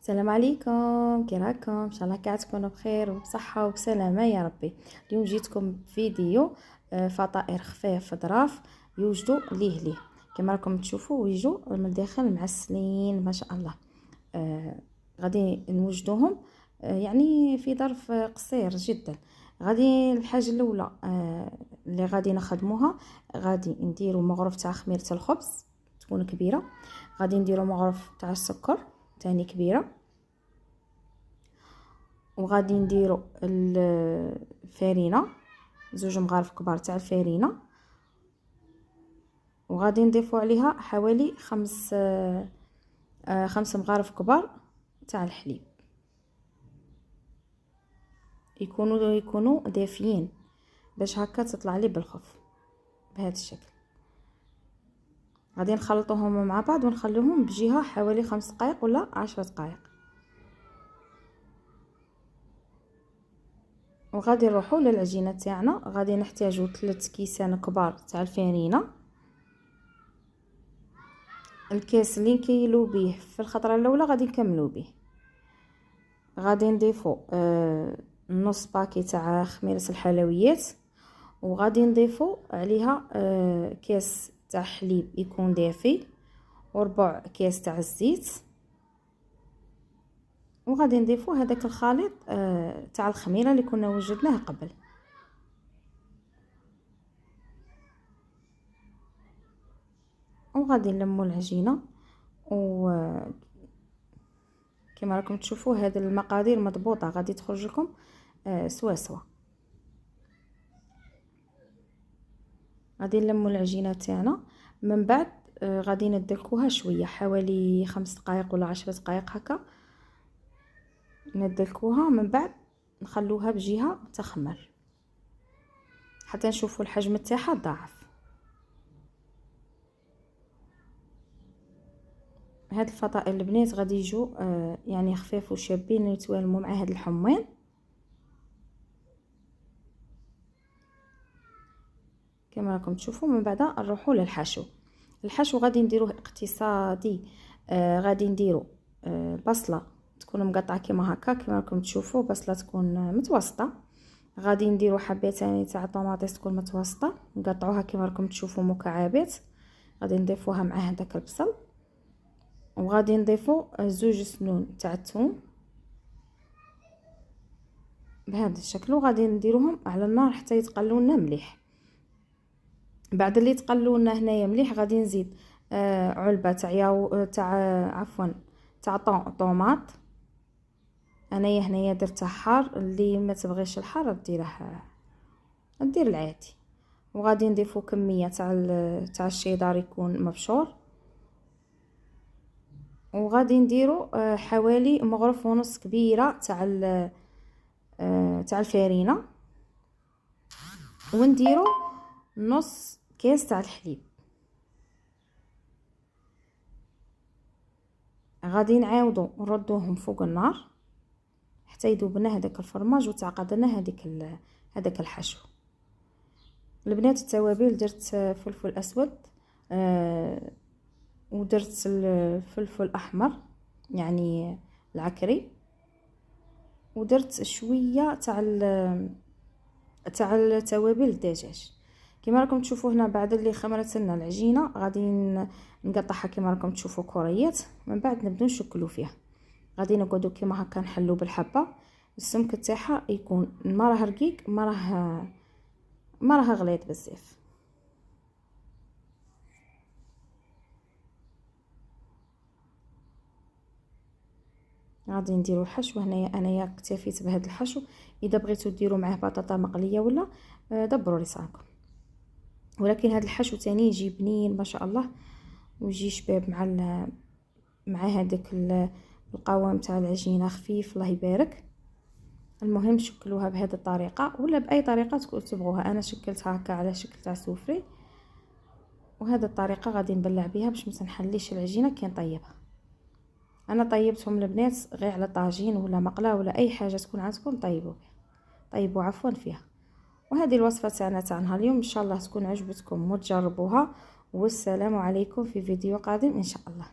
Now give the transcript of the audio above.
السلام عليكم، كي راكم؟ ان شاء الله كاع تكونوا بخير وبصحه وبسلامه يا ربي. اليوم جيتكم بفيديو فطائر خفاف ظراف يوجدوا ليه كما راكم تشوفوا ويجوا من الداخل معسلين ما شاء الله. غادي نوجدوهم يعني في ظرف قصير جدا. غادي الحاجه الاولى اللي غادي نخدموها، غادي نديروا مغرف تاع خميره الخبز تكون كبيره، غادي نديروا مغرف تاع السكر تاني كبيره، وغادي نديروا الفارينه زوج مغارف كبار تاع الفارينه، وغادي نضيفوا عليها حوالي خمس مغارف كبار تاع الحليب، يكونوا دافيين باش هكا تطلع لي بالخف بهذا الشكل. غادي نخلطوهم مع بعض ونخليهم بجهه حوالي 5 دقائق ولا 10 دقائق، وغادي نروحوا للعجينه تاعنا. غادي نحتاجوا 3 كيسان كبار تاع الفارينه. الكاس اللي نكيلو به في الخطره الاولى غادي نكملوا به. غادي نضيفوا نص باكي تاع خميره الحلويات، وغادي نضيفوا عليها كاس تاع حليب يكون دافي، وربع كاس تاع الزيت، وغادي نضيفوا هذاك الخليط تاع الخميره اللي كنا وجدناه قبل. وغادي نلموا العجينه، و كما راكم تشوفوا هذه المقادير مضبوطه، غادي تخرج لكم سوا سوا. غادي نلموا العجينه تاعنا، من بعد غادي ندلكوها شويه حوالي 5 دقائق ولا 10 دقائق هكا ندلكوها، من بعد نخلوها بجهه تخمر حتى نشوفوا الحجم تاعها ضاعف. هاد الفطائر البنات غادي يجوا يعني خفاف وشابين يتوالموا مع هاد الحميض. كما راكم تشوفوا من بعد نروحوا للحشو. الحشو غادي نديروه اقتصادي. غادي نديروا بصله تكون مقطعه كما هكا، كما راكم تشوفوا بصله تكون متوسطه. غادي نديروا حبتين تاع طوماطيس تكون متوسطه نقطعوها كما راكم تشوفوا مكعبات، غادي نضيفوها مع هذاك البصل، وغادي نضيفوا زوج سنون تاع الثوم بهذا الشكل، وغادي نديروهم على النار حتى يتقلوا لنا مليح. بعد اللي تقلوا لنا هنايا مليح غادي نزيد علبه تاع طوماط. انايا هنايا درتها حار، اللي ما تبغيش الحار دير العادي. وغادي نضيفوا كميه تاع الشيدار يكون مبشور، وغادي نديروا حوالي مغرف ونص كبيره تاع الفارينه، ونديروا نص كاس تاع الحليب. غادي نعاودوا نردوهم فوق النار حتى يذوب لنا هذاك الفرماج وتعقد لنا هذاك الحشو. البنات التوابل درت فلفل اسود ودرت الفلفل احمر يعني العكري، ودرت شويه تاع التوابل الدجاج. كما راكم تشوفوا هنا بعد اللي خمرت لنا العجينه غادي نقطعها كما راكم تشوفوا كريات، من بعد نبداو نشكلوا فيها. غادي نقعدوا كما هكا نحلوا بالحبه، السمك تاعها يكون ما راه رقيق ما راه غليظ بزاف. غادي نديروا الحشو هنايا. انايا اكتفيت بهذا الحشو، اذا بغيتوا ديروا معاه بطاطا مقليه ولا دبروا رصاكم، ولكن هذا الحشو تاني يجي بنين ما شاء الله، ويجي شباب مع هذاك القوام تاع العجينه خفيف الله يبارك. المهم شكلوها بهذه الطريقه ولا باي طريقه تبغوها. انا شكلتها هكا على شكل تاع سوفري، وهذه الطريقه غادي نبلع بها باش ما نحليش العجينه كي نطيبها. انا طيبتهم البنات غير على طاجين ولا مقله ولا اي حاجه تكون عندكم طيبوا عفوا فيها. وهذه الوصفه تاعنا نهار اليوم ان شاء الله تكون عجبتكم وتجربوها، والسلام عليكم في فيديو قادم ان شاء الله.